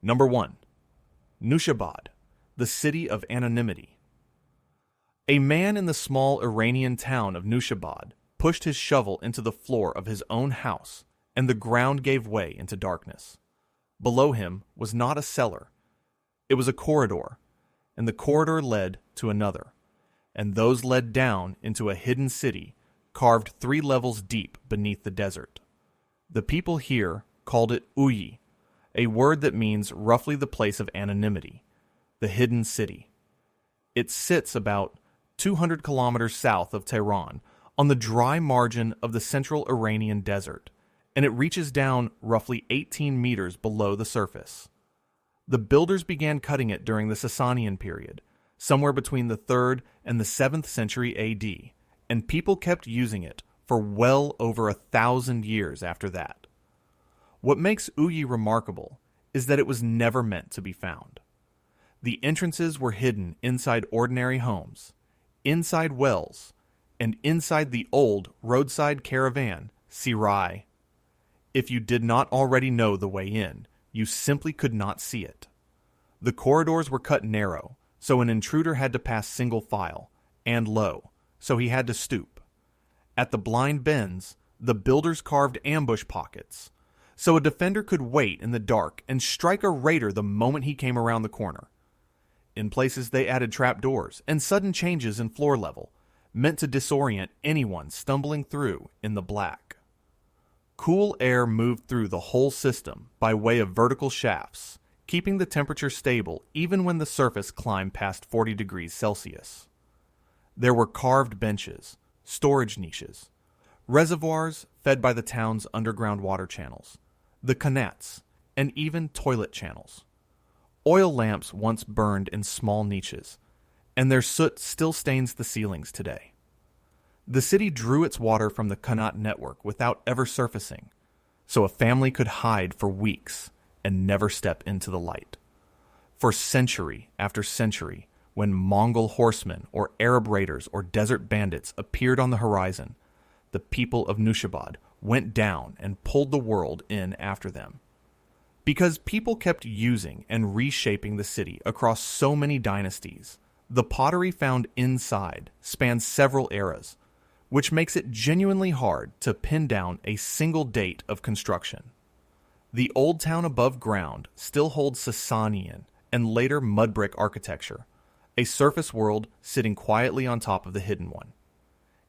Number 1. Nushabad, the city of anonymity. A man in the small Iranian town of Nushabad pushed his shovel into the floor of his own house, and the ground gave way into darkness. Below him was not a cellar. It was a corridor, and the corridor led to another, and those led down into a hidden city carved 3 levels deep beneath the desert. The people here called it Uyi, a word that means roughly the place of anonymity, the hidden city. It sits about 200 kilometers south of Tehran on the dry margin of the central Iranian desert, and it reaches down roughly 18 meters below the surface. The builders began cutting it during the Sasanian period, somewhere between the 3rd and the 7th century AD, and people kept using it for well over 1,000 years after that. What makes Uyi remarkable is that it was never meant to be found. The entrances were hidden inside ordinary homes, inside wells, and inside the old roadside caravan, Sirai. If you did not already know the way in, you simply could not see it. The corridors were cut narrow, so an intruder had to pass single file, and low, so he had to stoop. At the blind bends, the builders carved ambush pockets, so a defender could wait in the dark and strike a raider the moment he came around the corner. In places they added trapdoors and sudden changes in floor level, meant to disorient anyone stumbling through in the black. Cool air moved through the whole system by way of vertical shafts, keeping the temperature stable even when the surface climbed past 40 degrees Celsius. There were carved benches, storage niches, reservoirs fed by the town's underground water channels, the kanats, and even toilet channels. Oil lamps once burned in small niches, and their soot still stains the ceilings today. The city drew its water from the kanat network without ever surfacing, so a family could hide for weeks and never step into the light. For century after century, when Mongol horsemen or Arab raiders or desert bandits appeared on the horizon, the people of Nushabad went down and pulled the world in after them. Because people kept using and reshaping the city across so many dynasties, the pottery found inside spans several eras, which makes it genuinely hard to pin down a single date of construction. The old town above ground still holds Sasanian and later mud brick architecture, a surface world sitting quietly on top of the hidden one.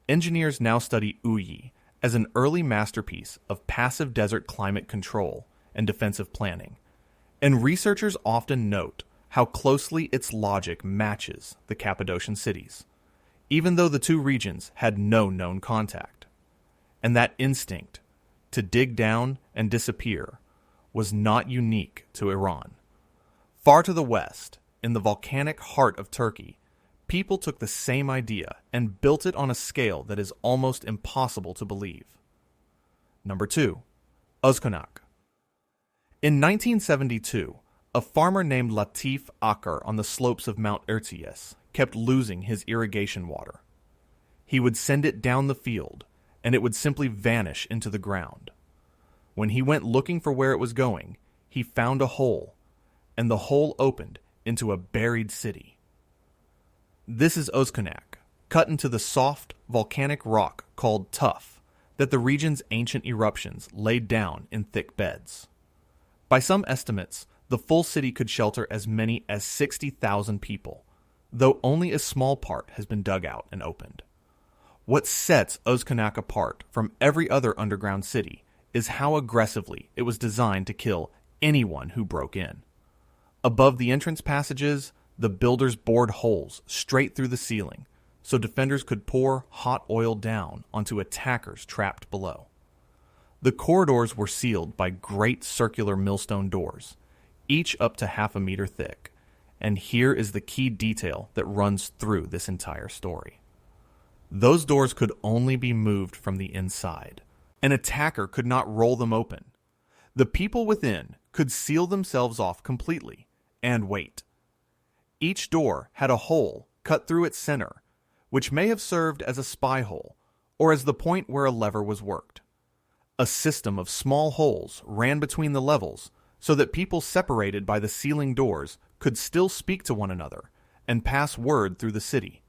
Engineers now study Uyi as an early masterpiece of passive desert climate control and defensive planning, and researchers often note how closely its logic matches the Cappadocian cities, even though the two regions had no known contact. And that instinct to dig down and disappear was not unique to Iran. Far to the west, in the volcanic heart of Turkey, people took the same idea and built it on a scale that is almost impossible to believe. Number 2. Özkonak. In 1972, a farmer named Latif Akar on the slopes of Mount Erciyes kept losing his irrigation water. He would send it down the field, and it would simply vanish into the ground. When he went looking for where it was going, he found a hole, and the hole opened into a buried city. This is Özkonak, cut into the soft, volcanic rock called tuff that the region's ancient eruptions laid down in thick beds. By some estimates, the full city could shelter as many as 60,000 people, though only a small part has been dug out and opened. What sets Özkonak apart from every other underground city is how aggressively it was designed to kill anyone who broke in. Above the entrance passages, the builders bored holes straight through the ceiling, so defenders could pour hot oil down onto attackers trapped below. The corridors were sealed by great circular millstone doors, each up to half a meter thick, and here is the key detail that runs through this entire story. Those doors could only be moved from the inside. An attacker could not roll them open. The people within could seal themselves off completely and wait. Each door had a hole cut through its center, which may have served as a spy hole or as the point where a lever was worked. A system of small holes ran between the levels so that people separated by the ceiling doors could still speak to one another and pass word through the city.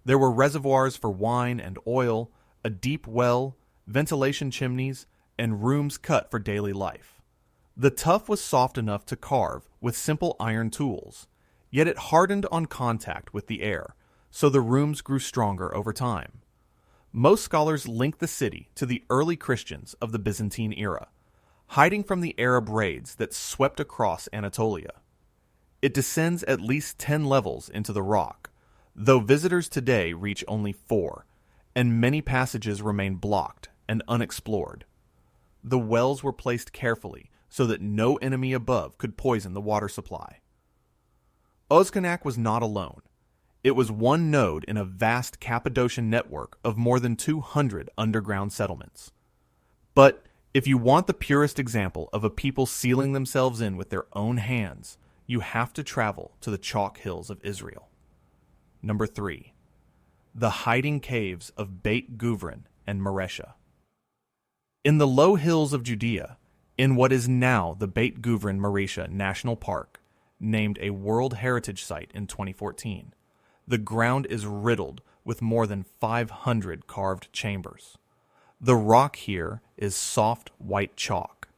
There were reservoirs for wine and oil, a deep well, ventilation chimneys, and rooms cut for daily life. The tuff was soft enough to carve with simple iron tools, yet it hardened on contact with the air, so the rooms grew stronger over time. Most scholars link the city to the early Christians of the Byzantine era, hiding from the Arab raids that swept across Anatolia. It descends at least 10 levels into the rock, though visitors today reach only 4, and many passages remain blocked and unexplored. The wells were placed carefully so that no enemy above could poison the water supply. Özkonak was not alone. It was one node in a vast Cappadocian network of more than 200 underground settlements. But if you want the purest example of a people sealing themselves in with their own hands, you have to travel to the chalk hills of Israel. Number 3. The hiding caves of Beit Guvrin and Maresha. In the low hills of Judea, in what is now the Beit Guvrin Maresha National Park, named a World Heritage Site in 2014, the ground is riddled with more than 500 carved chambers. The rock here is soft white chalk,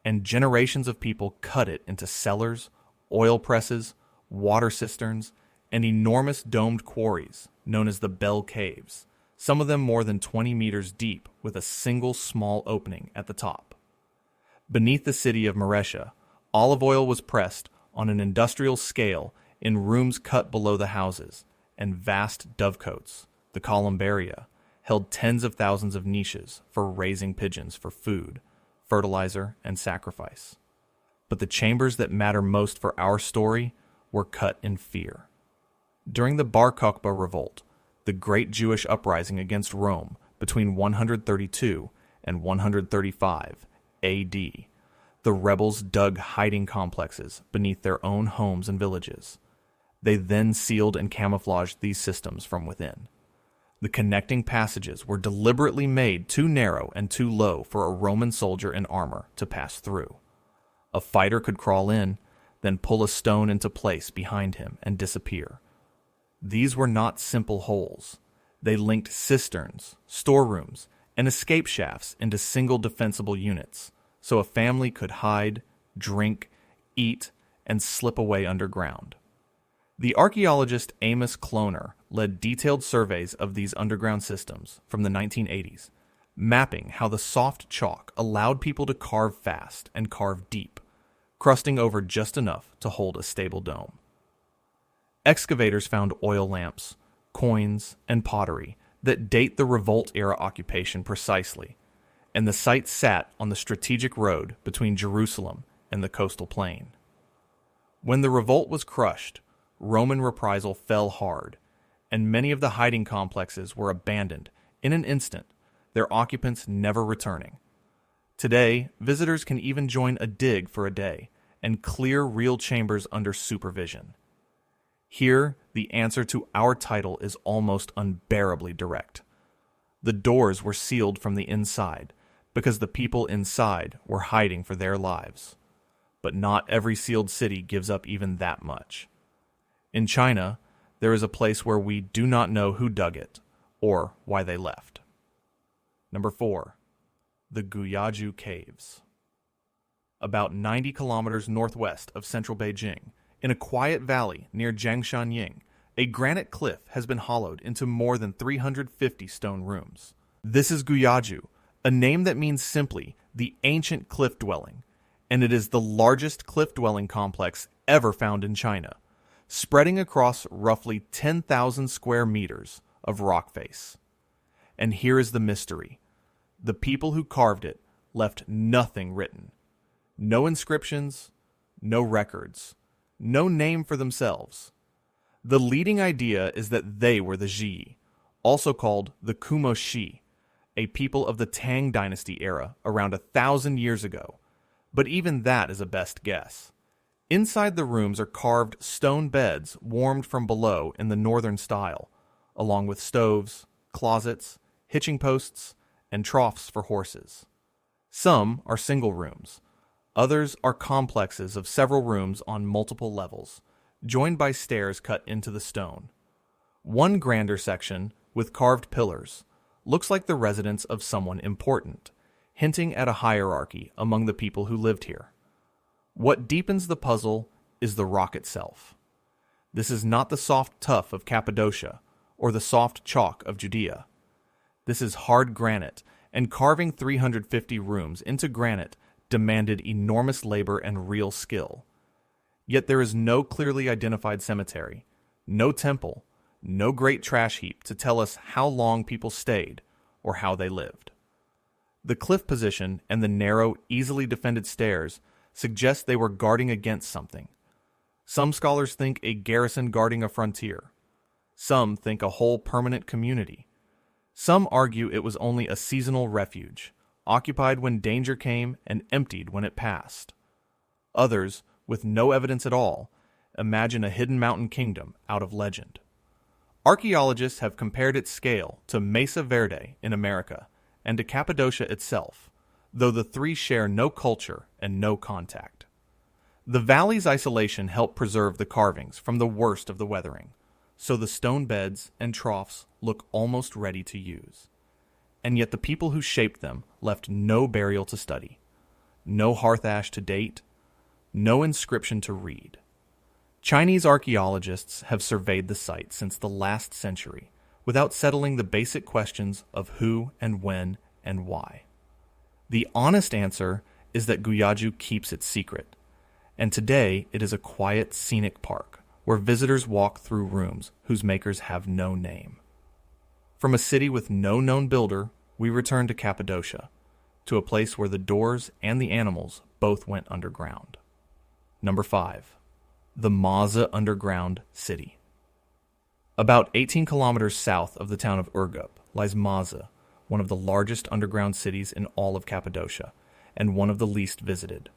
and generations of people cut it into cellars, oil presses, water cisterns, and enormous domed quarries known as the Bell Caves, some of them more than 20 meters deep with a single small opening at the top. Beneath the city of Maresha, olive oil was pressed on an industrial scale in rooms cut below the houses, and vast dovecotes, the columbaria, held tens of thousands of niches for raising pigeons for food, fertilizer, and sacrifice. But the chambers that matter most for our story were cut in fear. During the Bar Kokhba revolt, the great Jewish uprising against Rome between 132 and 135 A.D., the rebels dug hiding complexes beneath their own homes and villages. They then sealed and camouflaged these systems from within. The connecting passages were deliberately made too narrow and too low for a Roman soldier in armor to pass through. A fighter could crawl in, then pull a stone into place behind him and disappear. These were not simple holes. They linked cisterns, storerooms, and escape shafts into single defensible units, so a family could hide, drink, eat, and slip away underground. The archaeologist Amos Kloner led detailed surveys of these underground systems from the 1980s, mapping how the soft chalk allowed people to carve fast and carve deep, crusting over just enough to hold a stable dome. Excavators found oil lamps, coins, and pottery that date the Revolt-era occupation precisely, and the site sat on the strategic road between Jerusalem and the coastal plain. When the revolt was crushed, Roman reprisal fell hard, and many of the hiding complexes were abandoned in an instant, their occupants never returning. Today, visitors can even join a dig for a day and clear real chambers under supervision. Here, the answer to our title is almost unbearably direct. The doors were sealed from the inside because the people inside were hiding for their lives. But not every sealed city gives up even that much. In China, there is a place where we do not know who dug it or why they left. Number 4. The Guyaju Caves. About 90 kilometers northwest of central Beijing, in a quiet valley near Jiangshan, a granite cliff has been hollowed into more than 350 stone rooms. This is Guyaju, a name that means simply the ancient cliff dwelling, and it is the largest cliff dwelling complex ever found in China, spreading across roughly 10,000 square meters of rock face. And here is the mystery. The people who carved it left nothing written. No inscriptions, no records, no name for themselves. The leading idea is that they were the Ji, also called the Kumo-Shi, a people of the Tang Dynasty era around 1,000 years ago, but even that is a best guess. Inside the rooms are carved stone beds warmed from below in the northern style, along with stoves, closets, hitching posts, and troughs for horses. Some are single rooms. Others are complexes of several rooms on multiple levels, joined by stairs cut into the stone. One grander section, with carved pillars, looks like the residence of someone important, hinting at a hierarchy among the people who lived here. What deepens the puzzle is the rock itself. This is not the soft tuff of Cappadocia or the soft chalk of Judea. This is hard granite, and carving 350 rooms into granite demanded enormous labor and real skill. Yet there is no clearly identified cemetery, no temple, no great trash heap to tell us how long people stayed or how they lived. The cliff position and the narrow, easily defended stairs suggest they were guarding against something. Some scholars think a garrison guarding a frontier. Some think a whole permanent community. Some argue it was only a seasonal refuge, occupied when danger came and emptied when it passed. Others, with no evidence at all, imagine a hidden mountain kingdom out of legend. Archaeologists have compared its scale to Mesa Verde in America and to Cappadocia itself, though the three share no culture and no contact. The valley's isolation helped preserve the carvings from the worst of the weathering, so the stone beds and troughs look almost ready to use. And yet the people who shaped them left no burial to study, no hearth ash to date, no inscription to read. Chinese archaeologists have surveyed the site since the last century without settling the basic questions of who and when and why. The honest answer is that Guyaju keeps its secret, and today it is a quiet, scenic park where visitors walk through rooms whose makers have no name. From a city with no known builder, we return to Cappadocia, to a place where the doors and the animals both went underground. Number 5. The Mazı underground city. About 18 kilometers south of the town of Urgup lies Mazı, one of the largest underground cities in all of Cappadocia, and one of the least visited.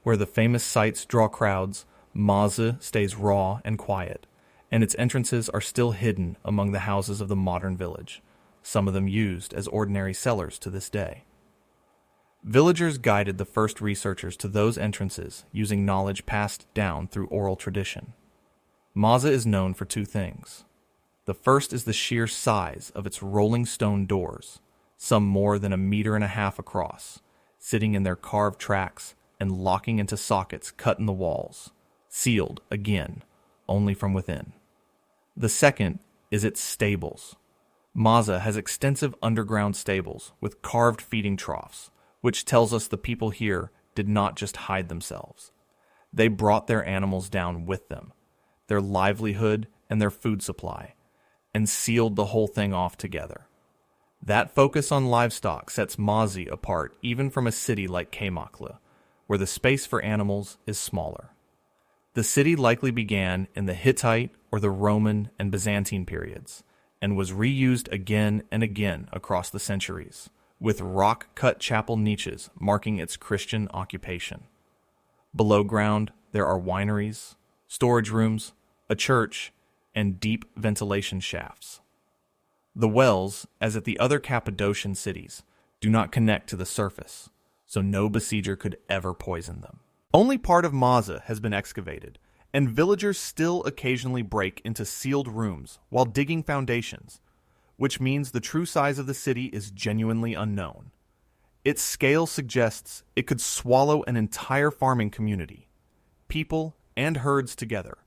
Where the famous sites draw crowds, Mazı stays raw and quiet, and its entrances are still hidden among the houses of the modern village, some of them used as ordinary cellars to this day. Villagers guided the first researchers to those entrances using knowledge passed down through oral tradition. Mazı is known for two things. The first is the sheer size of its rolling stone doors, some more than 1.5 meters across, sitting in their carved tracks and locking into sockets cut in the walls, sealed, again, only from within. The second is its stables. Mazı has extensive underground stables with carved feeding troughs, which tells us the people here did not just hide themselves. They brought their animals down with them, their livelihood and their food supply, and sealed the whole thing off together. That focus on livestock sets Mazı apart even from a city like Kaymaklı, where the space for animals is smaller. The city likely began in the Hittite or the Roman and Byzantine periods, and was reused again and again across the centuries, with rock-cut chapel niches marking its Christian occupation. Below ground, there are wineries, storage rooms, a church, and deep ventilation shafts. The wells, as at the other Cappadocian cities, do not connect to the surface, so no besieger could ever poison them. Only part of Mazı has been excavated, and villagers still occasionally break into sealed rooms while digging foundations, which means the true size of the city is genuinely unknown. Its scale suggests it could swallow an entire farming community, people and herds together,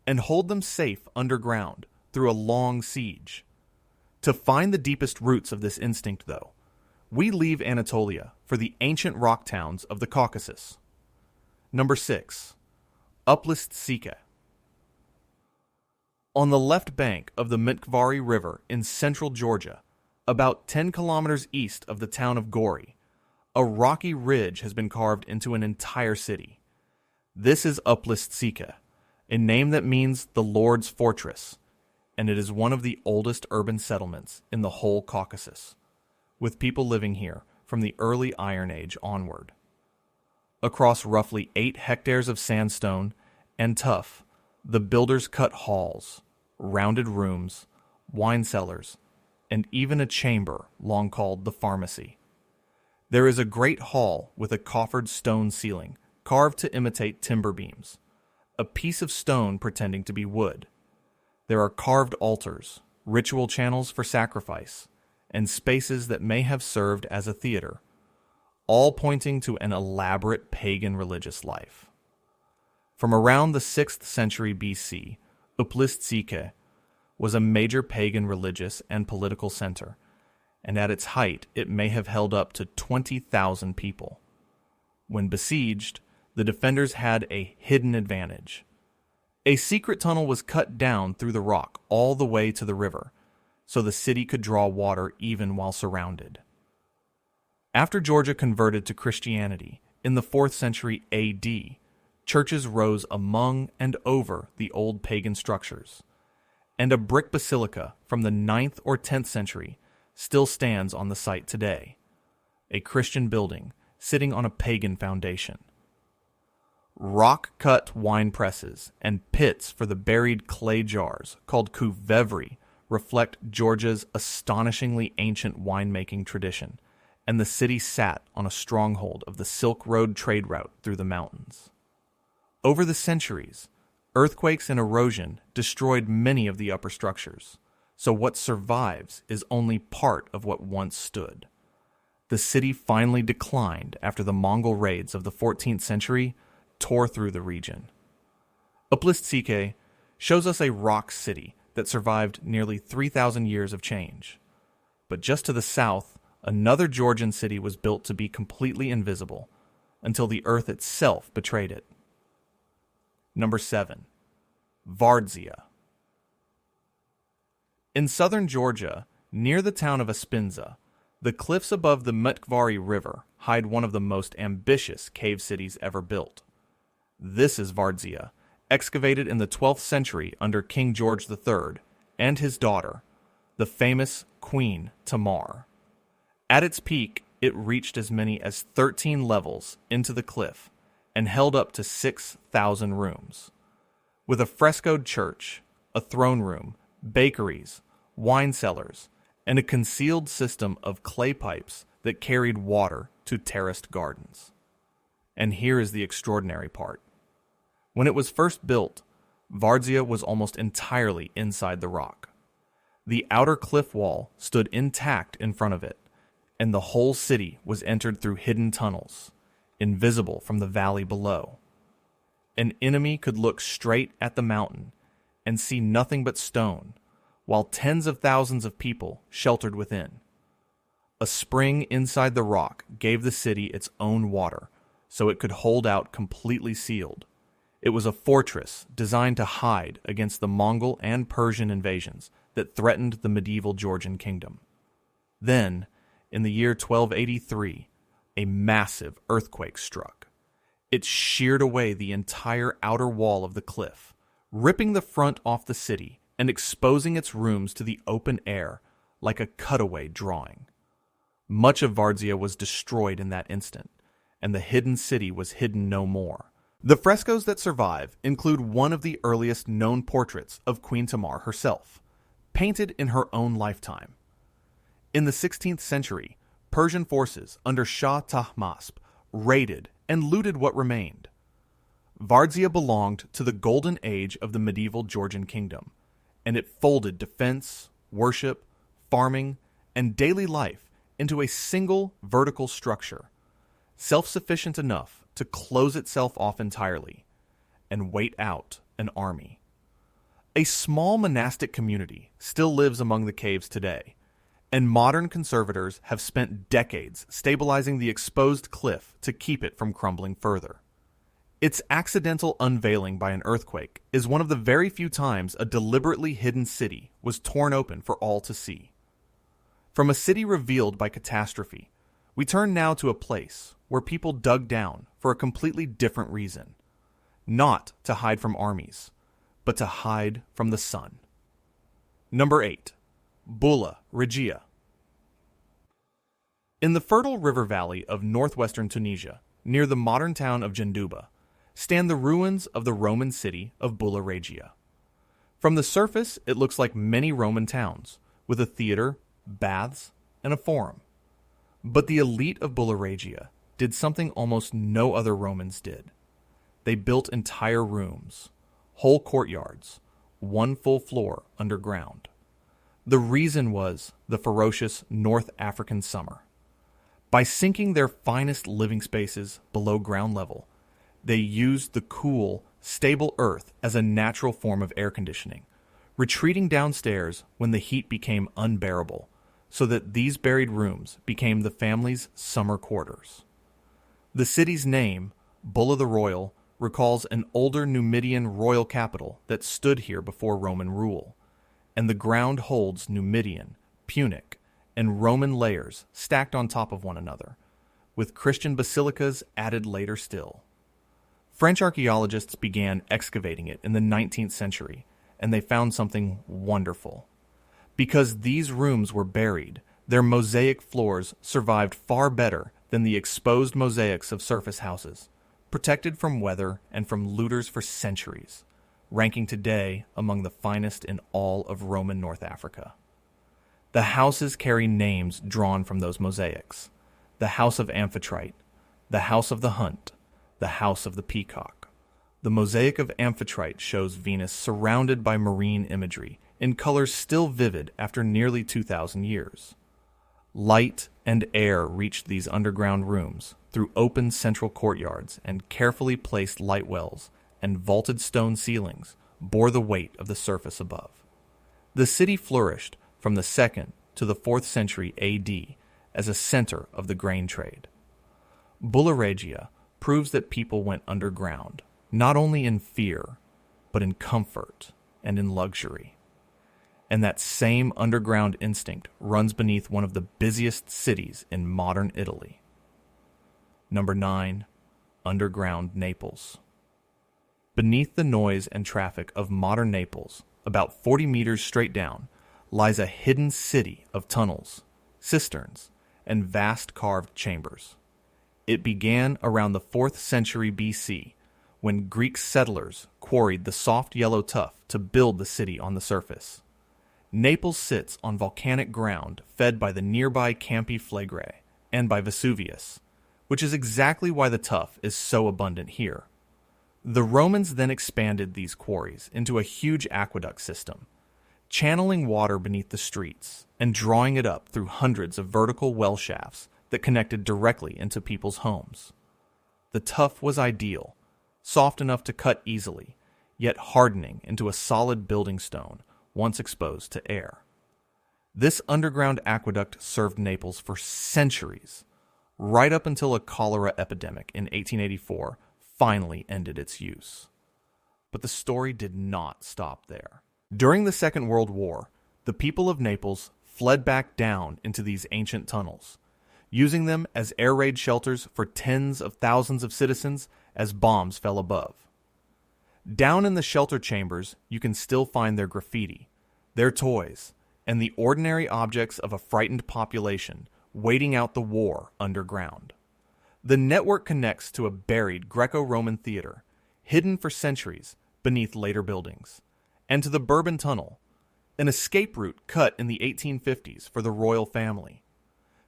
and hold them safe underground through a long siege. To find the deepest roots of this instinct, though, we leave Anatolia for the ancient rock towns of the Caucasus. Number 6. Uplistsikhe. On the left bank of the Mitkvari River in central Georgia, about 10 kilometers east of the town of Gori, a rocky ridge has been carved into an entire city. This is Uplistsikhe, a name that means the Lord's Fortress, and it is one of the oldest urban settlements in the whole Caucasus, with people living here from the early Iron Age onward. Across roughly 8 hectares of sandstone and tuff, the builders cut halls, rounded rooms, wine cellars, and even a chamber long called the pharmacy. There is a great hall with a coffered stone ceiling, carved to imitate timber beams, a piece of stone pretending to be wood. There are carved altars, ritual channels for sacrifice, and spaces that may have served as a theater, all pointing to an elaborate pagan religious life. From around the 6th century BC, Uplistsikhe was a major pagan religious and political center, and at its height it may have held up to 20,000 people. When besieged, the defenders had a hidden advantage. A secret tunnel was cut down through the rock all the way to the river, so the city could draw water even while surrounded. After Georgia converted to Christianity in the 4th century AD, churches rose among and over the old pagan structures, and a brick basilica from the 9th or 10th century still stands on the site today, a Christian building sitting on a pagan foundation. Rock-cut wine presses and pits for the buried clay jars, called kuvevri, reflect Georgia's astonishingly ancient winemaking tradition, and the city sat on a stronghold of the Silk Road trade route through the mountains. Over the centuries, earthquakes and erosion destroyed many of the upper structures, so what survives is only part of what once stood. The city finally declined after the Mongol raids of the 14th century tore through the region. Uplistsikhe shows us a rock city that survived nearly 3,000 years of change. But just to the south, another Georgian city was built to be completely invisible, until the earth itself betrayed it. Number 7. Vardzia. In southern Georgia, near the town of Aspinza, the cliffs above the Matmata River hide one of the most ambitious cave cities ever built. This is Vardzia, excavated in the 12th century under King George III and his daughter, the famous Queen Tamar. At its peak, it reached as many as 13 levels into the cliff and held up to 6,000 rooms. With a frescoed church, a throne room, bakeries, wine cellars, and a concealed system of clay pipes that carried water to terraced gardens. And here is the extraordinary part. When it was first built, Vardzia was almost entirely inside the rock. The outer cliff wall stood intact in front of it, and the whole city was entered through hidden tunnels, invisible from the valley below. An enemy could look straight at the mountain and see nothing but stone, while tens of thousands of people sheltered within. A spring inside the rock gave the city its own water, so it could hold out completely sealed. It was a fortress designed to hide against the Mongol and Persian invasions that threatened the medieval Georgian kingdom. Then, in the year 1283, a massive earthquake struck. It sheared away the entire outer wall of the cliff, ripping the front off the city and exposing its rooms to the open air like a cutaway drawing. Much of Vardzia was destroyed in that instant, and the hidden city was hidden no more. The frescoes that survive include one of the earliest known portraits of Queen Tamar herself, painted in her own lifetime. In the 16th century, Persian forces under Shah Tahmasp raided and looted what remained. Vardzia belonged to the golden age of the medieval Georgian kingdom, and it folded defense, worship, farming, and daily life into a single vertical structure, self-sufficient enough to close itself off entirely and wait out an army. A small monastic community still lives among the caves today, and modern conservators have spent decades stabilizing the exposed cliff to keep it from crumbling further. Its accidental unveiling by an earthquake is one of the very few times a deliberately hidden city was torn open for all to see. From a city revealed by catastrophe, we turn now to a place where people dug down for a completely different reason, not to hide from armies, but to hide from the sun. Number 8. Bulla Regia. In the fertile river valley of northwestern Tunisia, near the modern town of Jendouba, stand the ruins of the Roman city of Bulla Regia. From the surface, it looks like many Roman towns, with a theater, baths, and a forum. But the elite of Bulla Regia did something almost no other Romans did. They built entire rooms, whole courtyards, one full floor underground. The reason was the ferocious North African summer. By sinking their finest living spaces below ground level, they used the cool, stable earth as a natural form of air conditioning, retreating downstairs when the heat became unbearable, so that these buried rooms became the family's summer quarters. The city's name, Bulla the Royal, recalls an older Numidian royal capital that stood here before Roman rule, and the ground holds Numidian, Punic, and Roman layers stacked on top of one another, with Christian basilicas added later still. French archaeologists began excavating it in the 19th century, and they found something wonderful. Because these rooms were buried, their mosaic floors survived far better than the exposed mosaics of surface houses, protected from weather and from looters for centuries, ranking today among the finest in all of Roman North Africa. The houses carry names drawn from those mosaics: the House of Amphitrite, the House of the Hunt, the House of the Peacock. The mosaic of Amphitrite shows Venus surrounded by marine imagery in colors still vivid after nearly 2,000 years. Light and air reached these underground rooms through open central courtyards, and carefully placed light wells and vaulted stone ceilings bore the weight of the surface above. The city flourished from the 2nd to the 4th century AD as a center of the grain trade. Bulla Regia proves that people went underground, not only in fear, but in comfort and in luxury. And that same underground instinct runs beneath one of the busiest cities in modern Italy. Number 9. Underground Naples. Beneath the noise and traffic of modern Naples, about 40 meters straight down, lies a hidden city of tunnels, cisterns, and vast carved chambers. It began around the 4th century BC, when Greek settlers quarried the soft yellow tuff to build the city on the surface. Naples sits on volcanic ground fed by the nearby Campi Flegrae and by Vesuvius, which is exactly why the tuff is so abundant here. The Romans then expanded these quarries into a huge aqueduct system, channeling water beneath the streets and drawing it up through hundreds of vertical well shafts that connected directly into people's homes. The tuff was ideal, soft enough to cut easily, yet hardening into a solid building stone once exposed to air. This underground aqueduct served Naples for centuries, right up until a cholera epidemic in 1884 finally ended its use. But the story did not stop there. During the Second World War, the people of Naples fled back down into these ancient tunnels, using them as air raid shelters for tens of thousands of citizens as bombs fell above. Down in the shelter chambers, you can still find their graffiti, their toys, and the ordinary objects of a frightened population waiting out the war underground. The network connects to a buried Greco-Roman theater, hidden for centuries beneath later buildings, and to the Bourbon Tunnel, an escape route cut in the 1850s for the royal family.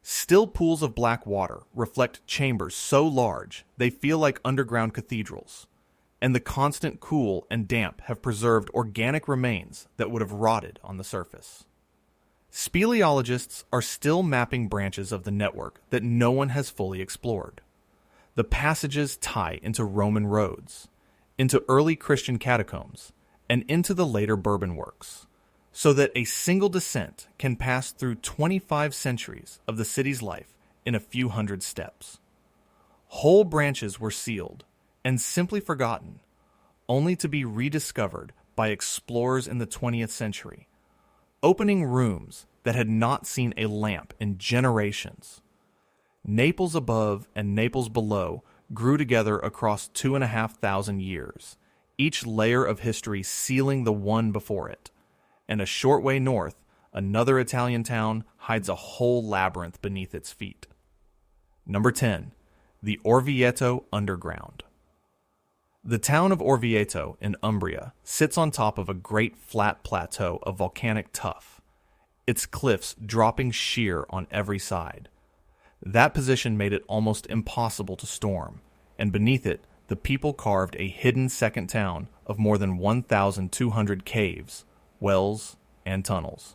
Still pools of black water reflect chambers so large they feel like underground cathedrals, and the constant cool and damp have preserved organic remains that would have rotted on the surface. Speleologists are still mapping branches of the network that no one has fully explored. The passages tie into Roman roads, into early Christian catacombs, and into the later Bourbon works, so that a single descent can pass through 25 centuries of the city's life in a few hundred steps. Whole branches were sealed and simply forgotten, only to be rediscovered by explorers in the 20th century, opening rooms that had not seen a lamp in generations. Naples above and Naples below grew together across 2,500 years, each layer of history sealing the one before it. And a short way north, another Italian town hides a whole labyrinth beneath its feet. Number 10. The Orvieto Underground. The town of Orvieto in Umbria sits on top of a great flat plateau of volcanic tuff, its cliffs dropping sheer on every side. That position made it almost impossible to storm, and beneath it, the people carved a hidden second town of more than 1,200 caves, wells, and tunnels.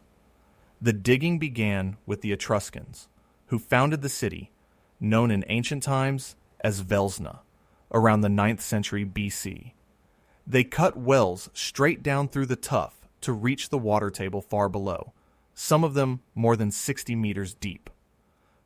The digging began with the Etruscans, who founded the city, known in ancient times as Velsna, around the 9th century BC. They cut wells straight down through the tuff to reach the water table far below, some of them more than 60 meters deep.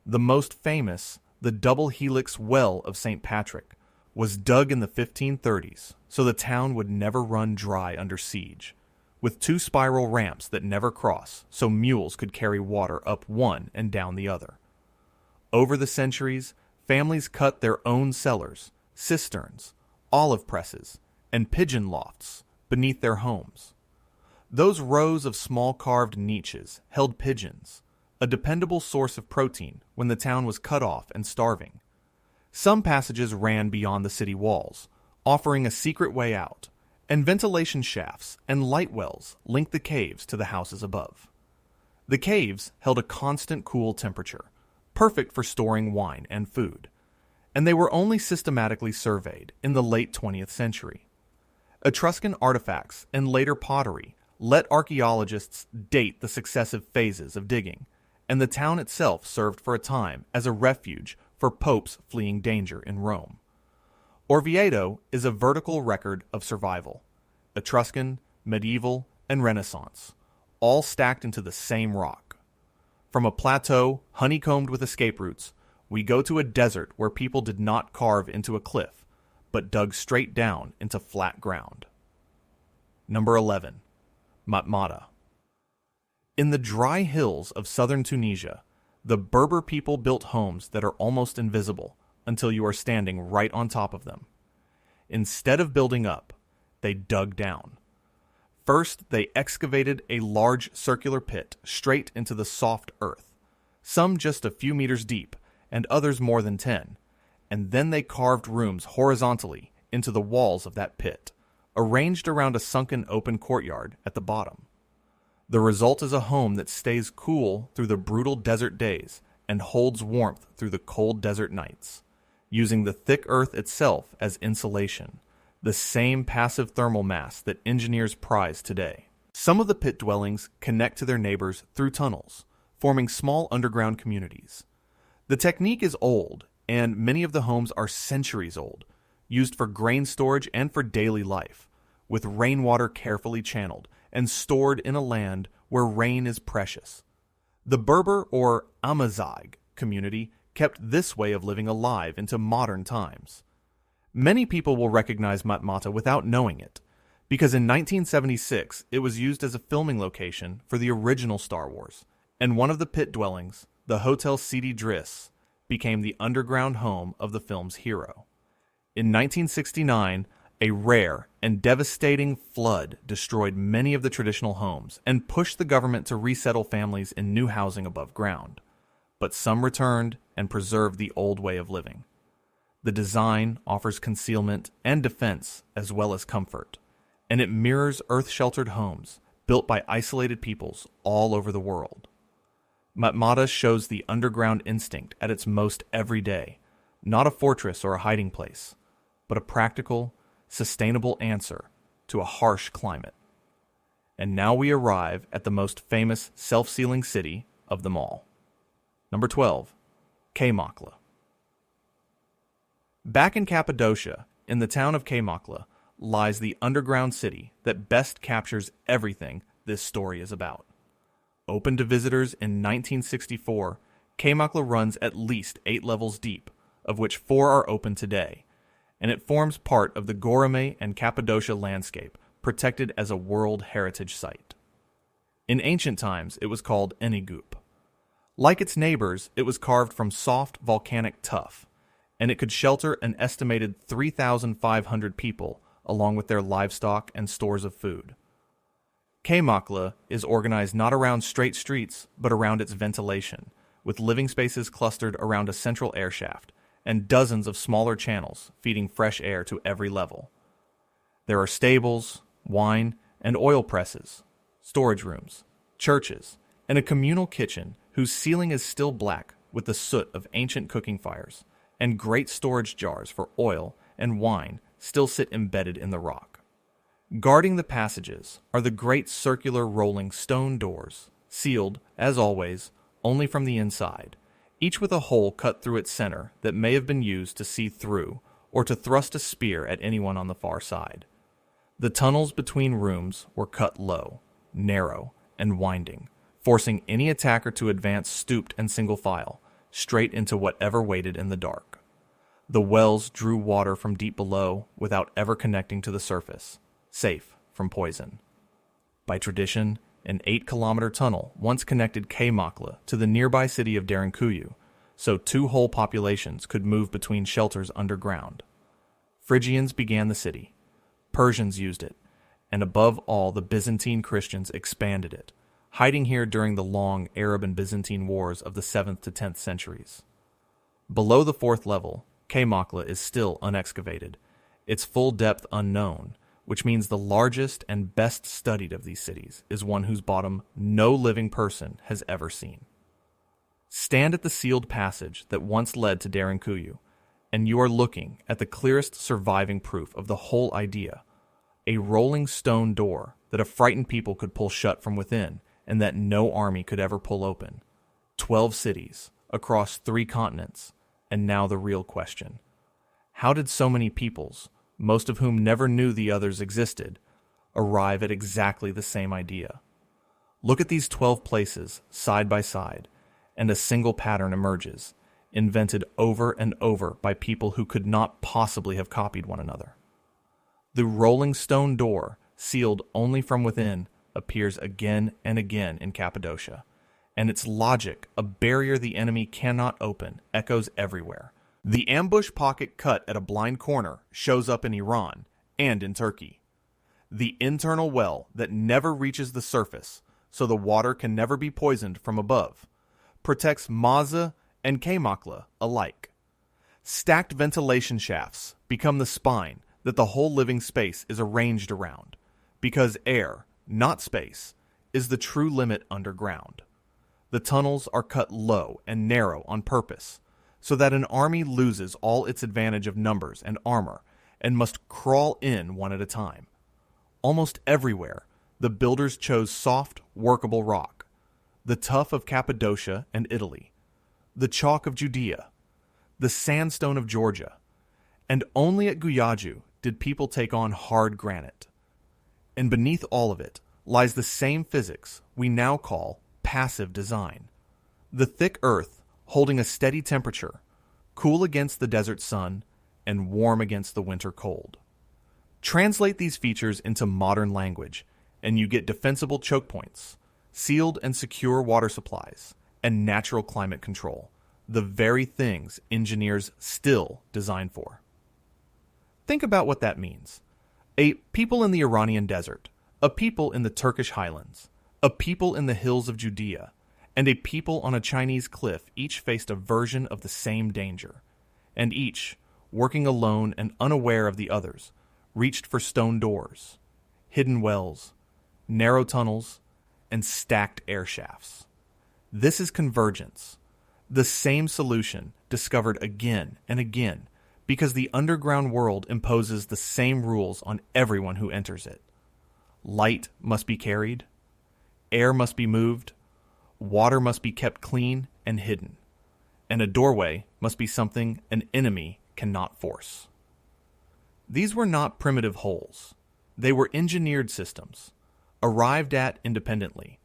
The most famous, the double helix well of St. Patrick, was dug in the 1530s so the town would never run dry under siege, with 2 spiral ramps that never cross so mules could carry water up one and down the other. Over the centuries, families cut their own cellars, cisterns, olive presses, and pigeon lofts beneath their homes. Those rows of small carved niches held pigeons, a dependable source of protein when the town was cut off and starving. Some passages ran beyond the city walls, offering a secret way out, and ventilation shafts and light wells linked the caves to the houses above. The caves held a constant cool temperature, perfect for storing wine and food, and they were only systematically surveyed in the late 20th century. Etruscan artifacts and later pottery let archaeologists date the successive phases of digging, and the town itself served for a time as a refuge for popes fleeing danger in Rome. Orvieto is a vertical record of survival. Etruscan, medieval, and Renaissance, all stacked into the same rock. From a plateau honeycombed with escape routes, we go to a desert where people did not carve into a cliff, but dug straight down into flat ground. Number 11. Matmata. In the dry hills of southern Tunisia, the Berber people built homes that are almost invisible until you are standing right on top of them. Instead of building up, they dug down. First, they excavated a large circular pit straight into the soft earth, some just a few meters deep and others more than 10, and then they carved rooms horizontally into the walls of that pit, arranged around a sunken open courtyard at the bottom. The result is a home that stays cool through the brutal desert days and holds warmth through the cold desert nights, using the thick earth itself as insulation, the same passive thermal mass that engineers prize today. Some of the pit dwellings connect to their neighbors through tunnels, forming small underground communities. The technique is old, and many of the homes are centuries old, used for grain storage and for daily life, with rainwater carefully channeled and stored in a land where rain is precious. The Berber or Amazigh community kept this way of living alive into modern times. Many people will recognize Matmata without knowing it, because in 1976 it was used as a filming location for the original Star Wars, and one of the pit dwellings, the Hotel Sidi Driss, became the underground home of the film's hero. In 1969, a rare and devastating flood destroyed many of the traditional homes and pushed the government to resettle families in new housing above ground. But some returned and preserved the old way of living. The design offers concealment and defense as well as comfort, and it mirrors earth-sheltered homes built by isolated peoples all over the world. Matmata shows the underground instinct at its most every day, not a fortress or a hiding place, but a practical, sustainable answer to a harsh climate. And now we arrive at the most famous self-sealing city of them all. Number 12. Kaymaklı. Back in Cappadocia, in the town of Kaymaklı, lies the underground city that best captures everything this story is about. Open to visitors in 1964, Kaymaklı runs at least 8 levels deep, of which 4 are open today, and it forms part of the Göreme and Cappadocia landscape, protected as a World Heritage Site. In ancient times, it was called Enigup. Like its neighbors, it was carved from soft volcanic tuff, and it could shelter an estimated 3,500 people, along with their livestock and stores of food. Kaymaklı is organized not around straight streets, but around its ventilation, with living spaces clustered around a central air shaft, and dozens of smaller channels feeding fresh air to every level. There are stables, wine and oil presses, storage rooms, churches, and a communal kitchen whose ceiling is still black with the soot of ancient cooking fires, and great storage jars for oil and wine still sit embedded in the rock. Guarding the passages are the great circular rolling stone doors, sealed, as always, only from the inside, each with a hole cut through its center that may have been used to see through or to thrust a spear at anyone on the far side. The tunnels between rooms were cut low, narrow, and winding, forcing any attacker to advance stooped and single file, straight into whatever waited in the dark. The wells drew water from deep below without ever connecting to the surface, safe from poison. By tradition, an 8-kilometer tunnel once connected Kaymaklı to the nearby city of Derinkuyu, so 2 whole populations could move between shelters underground. Phrygians began the city, Persians used it, and above all the Byzantine Christians expanded it, hiding here during the long Arab and Byzantine wars of the 7th to 10th centuries. Below the 4th level, Kaymaklı is still unexcavated, its full depth unknown, which means the largest and best studied of these cities is one whose bottom no living person has ever seen. Stand at the sealed passage that once led to Derinkuyu, and you are looking at the clearest surviving proof of the whole idea, a rolling stone door that a frightened people could pull shut from within and that no army could ever pull open. 12 cities, across 3 continents, and now the real question. How did so many peoples, most of whom never knew the others existed, arrive at exactly the same idea? Look at these 12 places, side by side, and a single pattern emerges, invented over and over by people who could not possibly have copied one another. The rolling stone door, sealed only from within, appears again and again in Cappadocia, and its logic, a barrier the enemy cannot open, echoes everywhere. The ambush pocket cut at a blind corner shows up in Iran and in Turkey. The internal well that never reaches the surface, so the water can never be poisoned from above, protects Mazı and Kaymaklı alike. Stacked ventilation shafts become the spine that the whole living space is arranged around, because air, not space, is the true limit underground. The tunnels are cut low and narrow on purpose, so that an army loses all its advantage of numbers and armor and must crawl in one at a time. Almost everywhere, the builders chose soft, workable rock, the tuff of Cappadocia and Italy, the chalk of Judea, the sandstone of Georgia, and only at Guyaju did people take on hard granite. And beneath all of it lies the same physics we now call passive design. The thick earth holding a steady temperature, cool against the desert sun, and warm against the winter cold. Translate these features into modern language, and you get defensible choke points, sealed and secure water supplies, and natural climate control, the very things engineers still design for. Think about what that means. A people in the Iranian desert, a people in the Turkish highlands, a people in the hills of Judea, and a people on a Chinese cliff each faced a version of the same danger, and each, working alone and unaware of the others, reached for stone doors, hidden wells, narrow tunnels, and stacked air shafts. This is convergence, the same solution discovered again and again because the underground world imposes the same rules on everyone who enters it. Light must be carried, air must be moved, water must be kept clean and hidden, and a doorway must be something an enemy cannot force. These were not primitive holes. They were engineered systems, arrived at independently,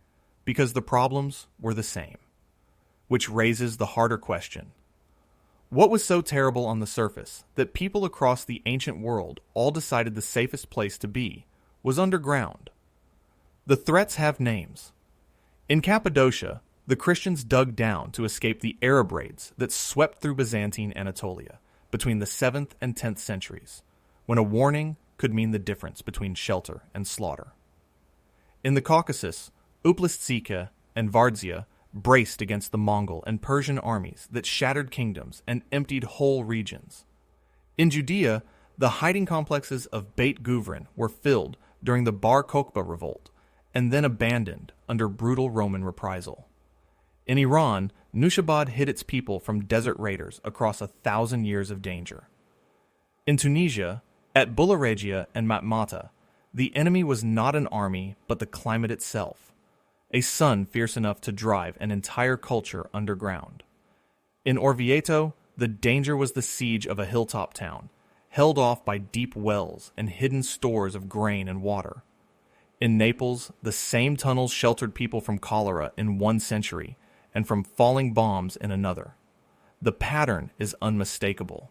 because the problems were the same. Which raises the harder question. What was so terrible on the surface that people across the ancient world all decided the safest place to be was underground? The threats have names. In Cappadocia, the Christians dug down to escape the Arab raids that swept through Byzantine Anatolia between the 7th and 10th centuries, when a warning could mean the difference between shelter and slaughter. In the Caucasus, Uplistsikhe and Vardzia braced against the Mongol and Persian armies that shattered kingdoms and emptied whole regions. In Judea, the hiding complexes of Beit Guvrin were filled during the Bar Kokhba revolt and then abandoned under brutal Roman reprisal. In Iran, Nushabad hid its people from desert raiders across 1,000 years of danger. In Tunisia, at Bulla Regia and Matmata, the enemy was not an army but the climate itself, a sun fierce enough to drive an entire culture underground. In Orvieto, the danger was the siege of a hilltop town, held off by deep wells and hidden stores of grain and water. In Naples, the same tunnels sheltered people from cholera in one century and from falling bombs in another. The pattern is unmistakable.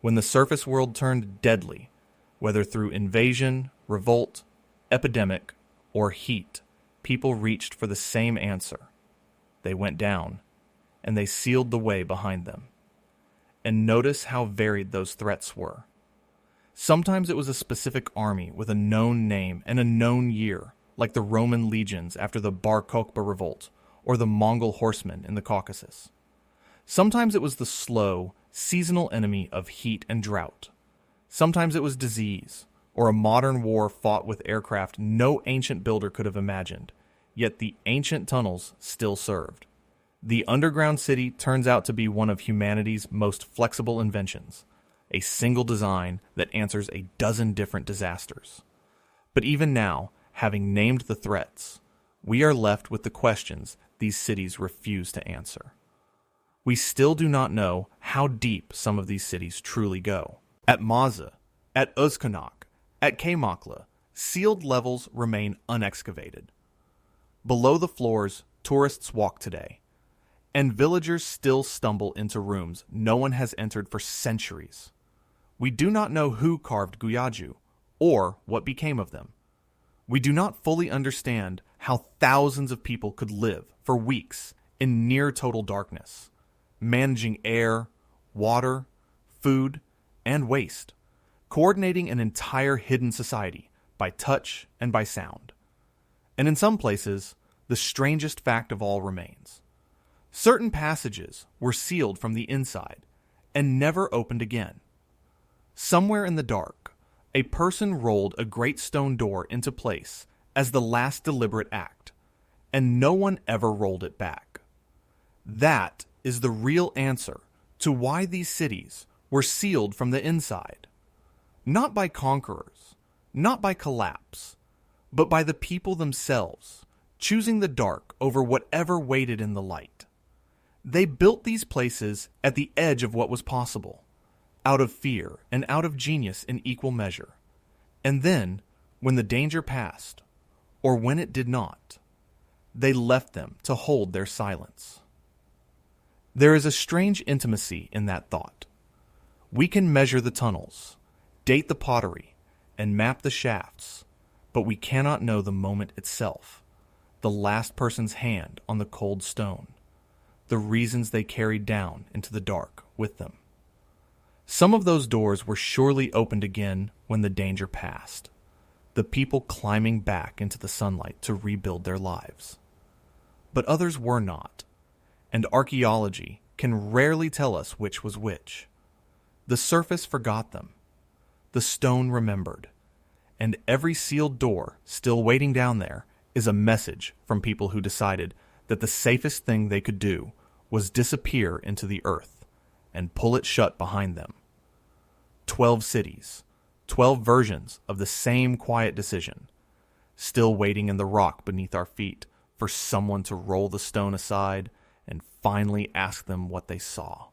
When the surface world turned deadly, whether through invasion, revolt, epidemic, or heat, people reached for the same answer. They went down, and they sealed the way behind them. And notice how varied those threats were. Sometimes it was a specific army with a known name and a known year, like the Roman legions after the Bar Kokhba revolt, or the Mongol horsemen in the Caucasus. Sometimes it was the slow, seasonal enemy of heat and drought. Sometimes it was disease, or a modern war fought with aircraft no ancient builder could have imagined, yet the ancient tunnels still served. The underground city turns out to be one of humanity's most flexible inventions, a single design that answers a dozen different disasters. But even now, having named the threats, we are left with the questions these cities refuse to answer. We still do not know how deep some of these cities truly go. At Mazı, at Özkonak, at Kaymaklı, sealed levels remain unexcavated. Below the floors, tourists walk today, and villagers still stumble into rooms no one has entered for centuries. We do not know who carved Guyaju, or what became of them. We do not fully understand how thousands of people could live for weeks in near total darkness, managing air, water, food, and waste, coordinating an entire hidden society by touch and by sound. And in some places, the strangest fact of all remains. Certain passages were sealed from the inside and never opened again. Somewhere in the dark, a person rolled a great stone door into place as the last deliberate act, and no one ever rolled it back. That is the real answer to why these cities were sealed from the inside. Not by conquerors, not by collapse, but by the people themselves, choosing the dark over whatever waited in the light. They built these places at the edge of what was possible, out of fear and out of genius in equal measure. And then, when the danger passed, or when it did not, they left them to hold their silence. There is a strange intimacy in that thought. We can measure the tunnels, date the pottery, and map the shafts, but we cannot know the moment itself, the last person's hand on the cold stone, the reasons they carried down into the dark with them. Some of those doors were surely opened again when the danger passed, the people climbing back into the sunlight to rebuild their lives. But others were not, and archaeology can rarely tell us which was which. The surface forgot them, the stone remembered, and every sealed door still waiting down there is a message from people who decided that the safest thing they could do was disappear into the earth and pull it shut behind them. 12 cities, 12 versions of the same quiet decision, still waiting in the rock beneath our feet for someone to roll the stone aside and finally ask them what they saw.